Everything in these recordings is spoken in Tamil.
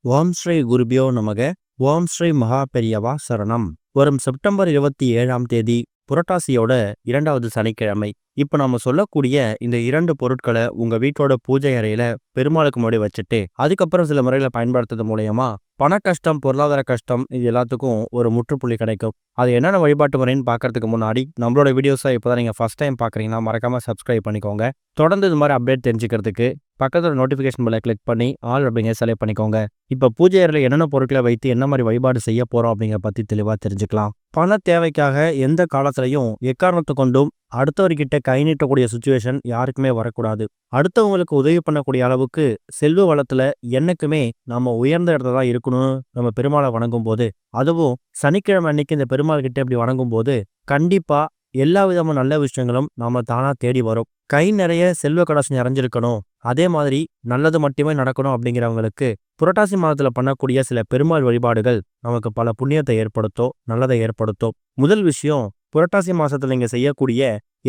ஓம் ஸ்ரீ குருபியோ நமக. ஓம் ஸ்ரீ மகா பெரியவா சரணம். வரும் செப்டம்பர் 27ஆம் தேதி புரட்டாசியோட 2வது சனிக்கிழமை. இப்ப நம்ம சொல்லக்கூடிய இந்த 2 பொருட்களை உங்க வீட்டோட பூஜை அறையில பெருமாளுக்கு முன்னாடி வச்சுட்டு, அதுக்கப்புறம் சில முறைகளை பயன்படுத்துறது மூலயமா பண கஷ்டம், பொருளாதார கஷ்டம் இது எல்லாத்துக்கும் ஒரு முற்றுப்புள்ளி கிடைக்கும். அது என்னென்ன வழிபாட்டு முறைன்னு பார்க்கறதுக்கு முன்னாடி, நம்மளோட வீடியோஸை இப்போதான் நீங்க ஃபர்ஸ்ட் டைம் பார்க்குறீங்கன்னா மறக்காம சப்ஸ்கிரைப் பண்ணிக்கோங்க. தொடர்ந்து இது மாதிரி அப்டேட் தெரிஞ்சுக்கிறதுக்கு பக்கத்துல நோட்டிஃபிகேஷன் பெல்லை கிளிக் பண்ணி ஆல் அப்படிங்க செலக்ட் பண்ணிக்கோங்க. இப்போ பூஜை அறையில் என்னென்ன பொருட்களை வைத்து என்ன மாதிரி வழிபாடு செய்ய போறோம் அப்படிங்கிற பத்தி தெளிவா தெரிஞ்சுக்கலாம். பண தேவைக்காக எந்த காலத்திலையும் எக்காரணத்தை கொண்டும் அடுத்தவர்கிட்ட கை நீட்டக்கூடிய சுச்சுவேஷன் யாருக்குமே வரக்கூடாது. அடுத்தவங்களுக்கு உதவி பண்ணக்கூடிய அளவுக்கு செல்வ வளத்துல என்னைக்குமே நம்ம உயர்ந்த இடத்துல தான் இருக்கணும்னு நம்ம பெருமாளை வணங்கும் போது, அதுவும் சனிக்கிழமை அன்னைக்கு இந்த பெருமாள் கிட்ட இப்படி வணங்கும் போது கண்டிப்பா எல்லா விதமான நல்ல விஷயங்களும் நாம தானா தேடி வரும். கை நிறைய செல்வ கடாட்சம் நிறைஞ்சிருக்கணும், அதே மாதிரி நல்லது மட்டுமே நடக்கணும் அப்படிங்கிறவங்களுக்கு புரட்டாசி மாதத்துல பண்ணக்கூடிய சில பெருமாள் வழிபாடுகள் நமக்கு பல புண்ணியத்தை ஏற்படுத்தும், நல்லதை ஏற்படுத்தும். முதல் விஷயம், புரட்டாசி மாசத்துல நீங்க செய்யக்கூடிய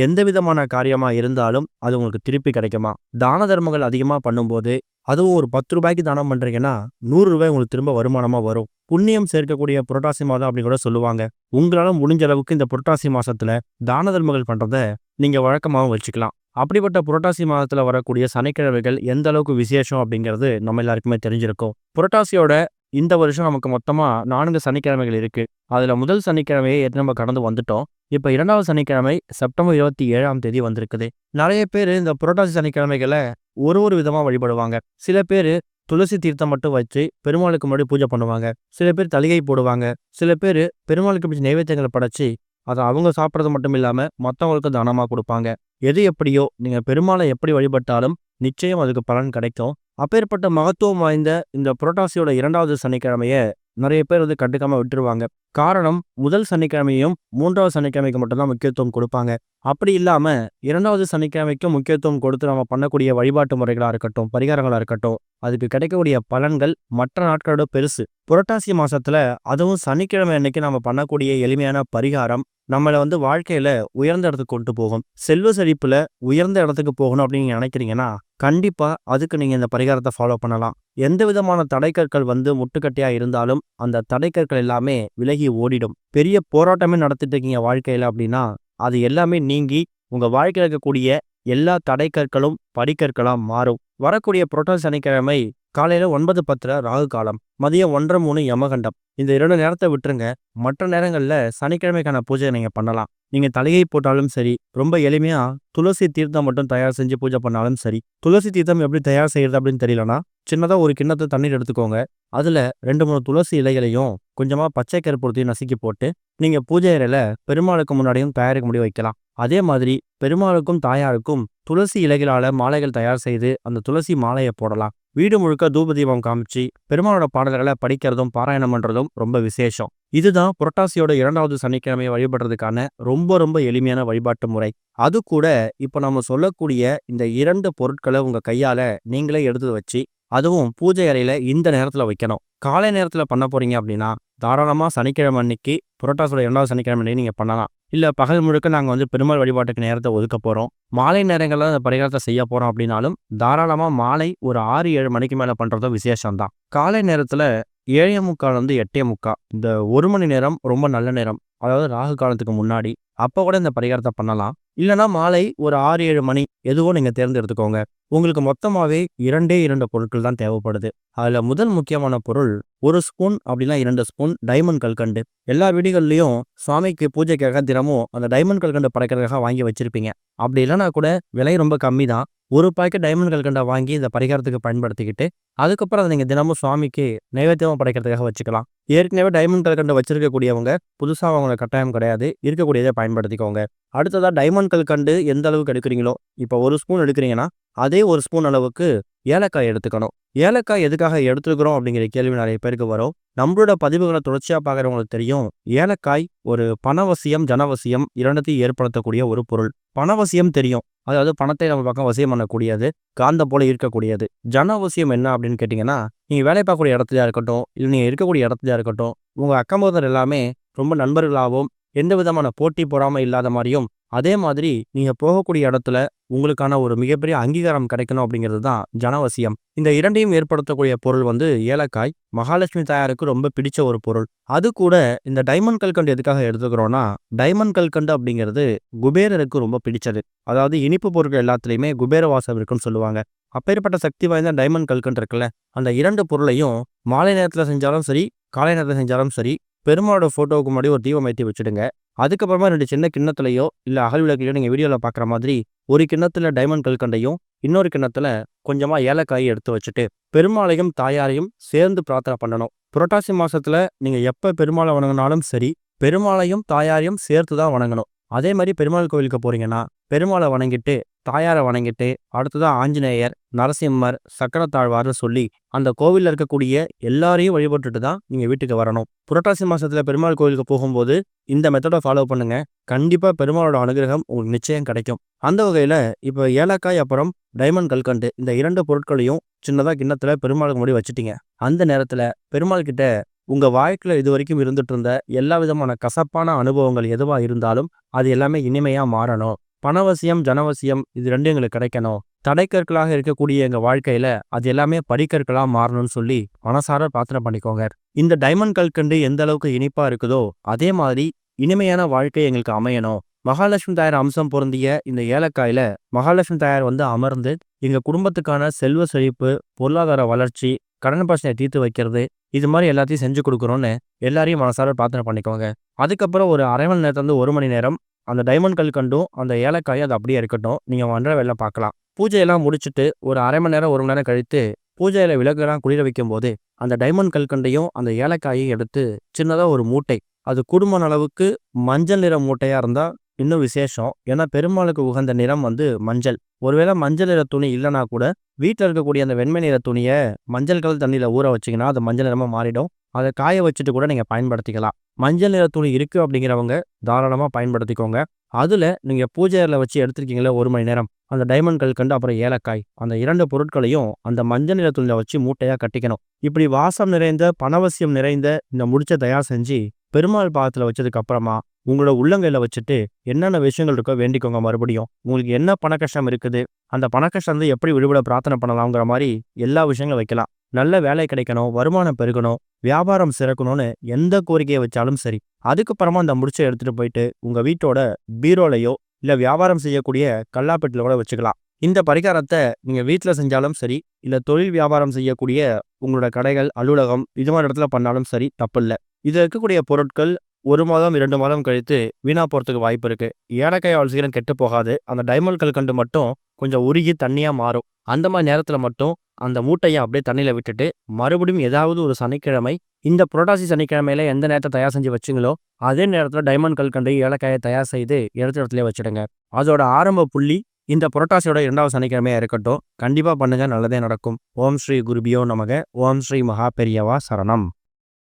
எந்த விதமான காரியமா இருந்தாலும் அது உங்களுக்கு திருப்பி கிடைக்குமா. தான தர்மங்கள் அதிகமா பண்ணும்போது, அதுவும் ஒரு 10 ரூபாய்க்கு தானம் பண்றீங்கன்னா 100 ரூபாய் உங்களுக்கு திரும்ப வருமானமா வரும். புண்ணியம் சேர்க்கக்கூடிய புரட்டாசி மாதம் அப்படின்னு கூட சொல்லுவாங்க. உங்களால முடிஞ்ச அளவுக்கு இந்த புரட்டாசி மாசத்துல தான தர்மங்கள் பண்றத நீங்க வழக்கமாகவும் வச்சுக்கலாம். அப்படிப்பட்ட புரட்டாசி மாதத்துல வரக்கூடிய சனிக்கிழமைகள் எந்த அளவுக்கு விசேஷம் அப்படிங்கிறது நம்ம எல்லாருக்குமே தெரிஞ்சிருக்கும். புரட்டாசியோட இந்த வருஷம் நமக்கு மொத்தமா 4 சனிக்கிழமைகள் இருக்கு. அதுல முதல் சனிக்கிழமையை ஏற்கனவே நம்ம கடந்து வந்துட்டோம். இப்ப 2வது சனிக்கிழமை செப்டம்பர் 27ஆம் தேதி வந்திருக்குது. நிறைய பேர் இந்த புரட்டாசி சனிக்கிழமைகளை ஒரு விதமா வழிபடுவாங்க. சில பேர் துளசி தீர்த்தம் மட்டும் வச்சு பெருமாளுக்கு முன்னாடி பூஜை பண்ணுவாங்க. சில பேர் தலிகை போடுவாங்க. சில பேர் பெருமாளுக்கு பிடிச்ச நைவேத்தியங்களை படைச்சு அதை அவங்க சாப்பிட்றது மட்டும் இல்லாம மற்றவங்களுக்கு தானமா கொடுப்பாங்க. எது எப்படியோ நீங்க பெருமாளை எப்படி வழிபட்டாலும் நிச்சயம் அதுக்கு பலன் கிடைக்கும். அப்பேற்பட்ட மகத்துவம் வாய்ந்த இந்த புரட்டாசியோட 2வது சனிக்கிழமைய நிறைய பேர் கண்டுக்காம விட்டுருவாங்க. காரணம், முதல் சனிக்கிழமையும் 3வது சனிக்கிழமைக்கு மட்டும்தான் முக்கியத்துவம் கொடுப்பாங்க. அப்படி இல்லாம 2வது சனிக்கிழமைக்கும் முக்கியத்துவம் கொடுத்து நம்ம பண்ணக்கூடிய வழிபாட்டு முறைகளா இருக்கட்டும், பரிகாரங்களா இருக்கட்டும், அதுக்கு கிடைக்கக்கூடிய பலன்கள் மற்ற நாட்களோட பெருசு. புரட்டாசி மாசத்துல அதுவும் சனிக்கிழமை அன்னைக்கு நம்ம பண்ணக்கூடிய எளிமையான பரிகாரம் நம்மளை வாழ்க்கையில உயர்ந்த இடத்துக்கு கொண்டு போகும். செல்வ செழிப்புல உயர்ந்த இடத்துக்கு போகணும் அப்படின்னு நீங்க நினைக்கிறீங்கன்னா கண்டிப்பா அதுக்கு நீங்க இந்த பரிகாரத்தை ஃபாலோ பண்ணலாம். எந்த விதமான தடைக்கற்கள் முட்டுக்கட்டையா இருந்தாலும் அந்த தடைக்கற்கள் எல்லாமே விலகி ஓடிடும். பெரிய போராட்டமே நடத்திட்டு இருக்கீங்க வாழ்க்கையில அப்படின்னா அது எல்லாமே நீங்கி உங்க வாழ்க்கையில் இருக்கக்கூடிய எல்லா தடைக்கற்களும் படிக்கற்களா மாறும். வரக்கூடிய புரட்டாசி சனிக்கிழமை காலையில 9:10 ராகு காலம், மதியம் 1:03 யமகண்டம். இந்த 2 நேரத்தை விட்டுருங்க. மற்ற நேரங்கள்ல சனிக்கிழமைக்கான பூஜை நீங்க பண்ணலாம். நீங்க தலையை போட்டாலும் சரி, ரொம்ப எளிமையா துளசி தீர்த்தம் மட்டும் தயார் செஞ்சு பூஜை பண்ணாலும் சரி. துளசி தீர்த்தம் எப்படி தயார் செய்யறது அப்படின்னு தெரியலனா சின்னதா ஒரு கிண்ணத்தை தண்ணீர் எடுத்துக்கோங்க. அதுல 2-3 துளசி இலைகளையும் கொஞ்சமா பச்சை கற்பூரத்தையும் நசுக்கி போட்டு நீங்க பூஜை அறையில பெருமாளுக்கு முன்னாடியும் தயாரிக்க முடிய வைக்கலாம். அதே மாதிரி பெருமாளுக்கும் தாயாருக்கும் துளசி இலைகளால மாலைகள் தயார் செய்து அந்த துளசி மாலையை போடலாம். வீடு முழுக்க தூப தீபம் காமிச்சு பெருமாளோட பாடல்களை படிக்கிறதும் பாராயணம் பண்றதும் ரொம்ப விசேஷம். இதுதான் புரட்டாசியோட 2வது சனிக்கிழமையை வழிபடுறதுக்கான ரொம்ப எளிமையான வழிபாட்டு முறை. அது கூட இப்ப நம்ம சொல்லக்கூடிய இந்த 2 பொருட்களை உங்க கையால நீங்களே எடுத்து வச்சு, அதுவும் பூஜை அறையில இந்த நேரத்துல வைக்கணும். காலை நேரத்துல பண்ண போறீங்க அப்படின்னா தாராளமா சனிக்கிழமை அன்னைக்கு புரட்டாசியோட 2வது சனிக்கிழமை அன்னைக்கு நீங்க பண்ணலாம். இல்ல பகல் முழுக்க நாங்க பெருமாள் வழிபாட்டுக்கு நேரத்தை ஒதுக்க போறோம், மாலை நேரங்கள்ல அந்த பரிகாரத்தை செய்ய போறோம் அப்படின்னாலும் தாராளமா மாலை ஒரு 6-7 மணிக்கு மேல பண்றதும் விசேஷம்தான். காலை நேரத்துல 7:45 8:45 இந்த 1 மணி நேரம் ரொம்ப நல்ல நேரம். அதாவது ராகு காலத்துக்கு முன்னாடி அப்ப கூட இந்த பரிகாரத்தை பண்ணலாம். இல்லைன்னா மாலை ஒரு 6-7 மணி எதுவோ நீங்க தேர்ந்தெடுத்துக்கோங்க. உங்களுக்கு மொத்தமாவே 2 பொருட்கள் தான் தேவைப்படுது. அதுல முதல் முக்கியமான பொருள் 1 ஸ்பூன் அப்படின்னா 2 ஸ்பூன் டைமண்ட் கல்கண்டு. எல்லா வீடுகள்லயும் சுவாமிக்கு பூஜைக்காக தினமும் அந்த டைமண்ட் கல்கண்டு படைக்கிறதுக்காக வாங்கி வச்சிருப்பீங்க. அப்படி இல்லைன்னா கூட விலை ரொம்ப கம்மி தான். 1 பாக்கெட் டைமண்ட் கல்கண்டை வாங்கி இந்த பரிகாரத்துக்கு பயன்படுத்திக்கிட்டு அதுக்கப்புறம் அதை நீங்க தினமும் சுவாமிக்கு நைவேத்தியமா படைக்கிறதுக்காக வச்சுக்கலாம். ஏற்கனவே டைமண்ட் கல்கண்டை வச்சிருக்கக்கூடியவங்க புதுசா அவங்கள கட்டாயம் கிடையாது, இருக்கக்கூடியதை பயன்படுத்திக்கோங்க. அடுத்ததா டைமண்ட் கல்கண்டு எந்த அளவுக்கு எடுக்கிறீங்களோ, இப்போ 1 ஸ்பூன் எடுக்கிறீங்கன்னா அதே 1 ஸ்பூன் அளவுக்கு ஏலக்காய் எடுத்துக்கணும். ஏலக்காய் எதுக்காக எடுத்துக்கிறோம் அப்படிங்கிற கேள்வி நிறைய பேருக்கு வரும். நம்மளோட பதிவுகளை தொடர்ச்சியா பார்க்குறவங்களுக்கு தெரியும், ஏலக்காய் ஒரு பணவசியம் ஜனவசியம் 2த்தையும் ஏற்படுத்தக்கூடிய ஒரு பொருள். பணவசியம் தெரியும், அதாவது பணத்தை நம்ம பக்கம் வசியம் பண்ணக்கூடியது, காந்தம் போல இருக்கக்கூடியது. ஜனவசியம் என்ன அப்படின்னு கேட்டிங்கன்னா, நீங்கள் வேலை பார்க்கக்கூடிய இடத்துலையா இருக்கட்டும், இல்லை நீங்கள் இருக்கக்கூடிய இடத்துலையா இருக்கட்டும், உங்கள் அக்கம்பக்கத்தில் எல்லாமே ரொம்ப நண்பர்களாகவும் எந்த விதமான போட்டி பொறாமை இல்லாத மாதிரியும் அதே மாதிரி நீங்க போகக்கூடிய இடத்துல உங்களுக்கான ஒரு மிகப்பெரிய அங்கீகாரம் கிடைக்கணும் அப்படிங்கிறது தான் ஜனவசியம். இந்த இரண்டையும் ஏற்படுத்தக்கூடிய பொருள் வந்து ஏலக்காய். மகாலட்சுமி தாயாருக்கு ரொம்ப பிடிச்ச ஒரு பொருள். அது கூட இந்த டைமண்ட் கல்கண்டு எதுக்காக எடுத்துக்கிறோம்னா, டைமண்ட் கல்கண்டு அப்படிங்கிறது குபேரருக்கு ரொம்ப பிடிச்சது. அதாவது இனிப்பு பொருட்கள் எல்லாத்துலயுமே குபேர வாசம் இருக்குன்னு சொல்லுவாங்க. அப்பேற்பட்ட சக்தி வாய்ந்த டைமண்ட் கல்கண்டு இருக்குல்ல, அந்த 2 பொருளையும் மாலை நேரத்துல செஞ்சாலும் சரி, காலை நேரத்துல செஞ்சாலும் சரி, பெருமாளோட ஃபோட்டோவுக்கு முன்னாடி ஒரு தீபம் ஏத்தி வச்சுடுங்க. அதுக்கப்புறமா 2 சின்ன கிண்ணத்துலயோ, இல்ல அகல் விளக்குலயோ நீங்க வீடியோல பார்க்குற மாதிரி, ஒரு கிண்ணத்துல டைமண்ட் கல்கண்டையும், இன்னொரு கிண்ணத்துல கொஞ்சமா ஏலக்காயும் எடுத்து வச்சுட்டு, பெருமாளையும், தாயாரையும் சேர்ந்து பிரார்த்தனை பண்ணணும். புரட்டாசி மாசத்துல நீங்க எப்ப பெருமாள வணங்குனாலும் சரி, பெருமாளையும், தாயாரையும் சேர்த்து தான் வணங்கணும். அதே மாரி பெருமாள் கோவிலுக்கு போறீங்கன்னா, பெருமாள வணங்கிட்டு, தாயார வணங்கிட்டு, அடுத்ததா ஆஞ்சநேயர், நரசிம்மர், சக்கரத்தாழ்வார்ன்னு சொல்லி, அந்த கோவில்ல இருக்கக்கூடிய எல்லாரையும் வழிபட்டுட்டு தான் நீங்க வீட்டுக்கு வரணும். புரட்டாசி மாசத்துல பெருமாள் கோவிலுக்கு போகும்போது, இந்த மெத்தட ஃபாலோ பண்ணுங்க. கண்டிப்பா பெருமாளோட அனுகிரகம் உங்களுக்கு நிச்சயம் கிடைக்கும். அந்த வகையில இப்ப ஏலக்காய் அப்புறம் டைமண்ட் கல்கண்டு இந்த 2 பொருட்களையும் சின்னதா கிண்ணத்துல பெருமாளுக்கு முன்னாடி வச்சுட்டீங்க. அந்த நேரத்துல பெருமாள் கிட்ட உங்க வாழ்க்கையில இதுவரைக்கும் இருந்துட்டு இருந்த எல்லா விதமான கசப்பான அனுபவங்கள் எதுவா இருந்தாலும், அது எல்லாமே இனிமையா மாறணும். பணவசியம், ஜனவசியம் இது 2 எங்களுக்கு கிடைக்கணும். தடைக்கற்களாக இருக்கக்கூடிய எங்க வாழ்க்கையில அது எல்லாமே படிக்கற்களா மாறணும்னு சொல்லி மனசார பிரார்த்தனை பண்ணிக்கோங்க. இந்த டைமண்ட் கல்கண்டு எந்த அளவுக்கு இனிப்பா இருக்குதோ, அதே மாதிரி இனிமையான வாழ்க்கை எங்களுக்கு அமையணும். மகாலட்சுமி தாயார் அம்சம் பொருந்திய இந்த ஏலக்காயில மகாலட்சுமி தாயார் வந்து அமர்ந்து எங்க குடும்பத்துக்கான செல்வ செழிப்பு, பொருளாதார வளர்ச்சி, கடன் பிரச்சனையை தீர்த்து வைக்கிறது, இது மாதிரி எல்லாத்தையும் செஞ்சு கொடுக்குறோன்னு எல்லாரையும் மனசார பிரார்த்தனை பண்ணிக்கோங்க. அதுக்கப்புறம் ஒரு 1/2 மணி நேரத்துல இருந்து 1 மணி நேரம் அந்த டைமண்ட் கல்கண்டும், அந்த ஏலக்காயும் அது அப்படியே இருக்கட்டும். நீங்க அன்றாட வேலை பார்க்கலாம். பூஜையெல்லாம் முடிச்சுட்டு ஒரு 1/2 மணி நேரம், 1 மணி நேரம் கழித்து பூஜையில விளக்கெல்லாம் குளிர வைக்கும்போது, அந்த டைமண்ட் கல்கண்டையும், அந்த ஏலக்காயையும் எடுத்து சின்னதா ஒரு மூட்டை, அது கூடுமான அளவுக்கு மஞ்சள் நிற மூட்டையா இருந்தா இன்னும் விசேஷம். ஏன்னா பெருமாளுக்கு உகந்த நிறம் வந்து மஞ்சள். ஒருவேளை மஞ்சள் நிற துணி இல்லைனா கூட, வீட்டில் இருக்கக்கூடிய அந்த வெண்மை நிற துணியை மஞ்சள் கலர் தண்ணியில ஊற வச்சீங்கன்னா, அது மஞ்சள் நிறமா மாறிடும். அதை காய வச்சுட்டு கூட நீங்க பயன்படுத்திக்கலாம். மஞ்சள் நிற துணி இருக்கு அப்படிங்கிறவங்க தாராளமா பயன்படுத்திக்கோங்க. அதுல நீங்க பூஜை அறையில வச்சு எடுத்திருக்கீங்களா 1 மணி நேரம், அந்த டைமண்ட் கல்கண்டு அப்புறம் ஏலக்காய், அந்த 2 பொருட்களையும் அந்த மஞ்சள் நிற துணியில வச்சு மூட்டையா கட்டிக்கணும். இப்படி வாசம் நிறைந்த, பணவசியம் நிறைந்த இந்த முடிச்ச தயார் செஞ்சு பெருமாள் பாதத்துல வச்சதுக்கு அப்புறமா உங்களோட உள்ளங்கையில வச்சுட்டு என்னென்ன விஷயங்கள் இருக்கோ வேண்டிக்கோங்க. மறுபடியும் உங்களுக்கு என்ன பண கஷ்டம் இருக்குது, அந்த பண கஷ்டம் வந்து எப்படி விடுபட பிரார்த்தனை பண்ணலாம்ங்கிற மாதிரி எல்லா விஷயங்களும் வைக்கலாம். நல்ல வேலை கிடைக்கணும், வருமானம் பெருகணும், வியாபாரம் சிறக்கணும்னு எந்த கோரிக்கையை வச்சாலும் சரி, அதுக்கப்புறமா அந்த முடிச்சை எடுத்துட்டு போயிட்டு உங்க வீட்டோட பீரோலையோ இல்ல வியாபாரம் செய்யக்கூடிய கல்லாப்பெட்டில கூட வச்சுக்கலாம். இந்த பரிகாரத்தை நீங்க வீட்டில் செஞ்சாலும் சரி, இல்ல தொழில் வியாபாரம் செய்யக்கூடிய உங்களோட கடைகள், அலுவலகம் இது மாதிரி இடத்துல பண்ணாலும் சரி, தப்பில்லை. இதுல இருக்கக்கூடிய பொருட்கள் 1 மாதம் 2 மாதம் கழித்து வீணா போறதுக்கு வாய்ப்பு இருக்கு. ஏலக்காய் அவ்வளவு சீக்கிரம் கெட்டு போகாது. அந்த டைமண்ட் கல்கண்டு மட்டும் கொஞ்சம் உருகி தண்ணியா மாறும். அந்த மாதிரி நேரத்துல மட்டும் அந்த மூட்டையை அப்படியே தண்ணியில விட்டுட்டு, மறுபடியும் ஏதாவது ஒரு சனிக்கிழமை, இந்த புரட்டாசி சனிக்கிழமையில எந்த நேரத்தை தயார் செஞ்சு வச்சிங்களோ, அதே நேரத்துல டைமண்ட் கல்கண்டு, ஏலக்காயை தயார் செய்து எடுத்த இடத்துலயே வச்சிடுங்க. அதோட ஆரம்ப புள்ளி இந்த புரட்டாசியோட 2வது சனிக்கிழமையா இருக்கட்டும். கண்டிப்பா பண்ணுங்க, நல்லதே நடக்கும். ஓம் ஸ்ரீ குருபியோ நமக. ஓம் ஸ்ரீ மகா பெரியவா சரணம்.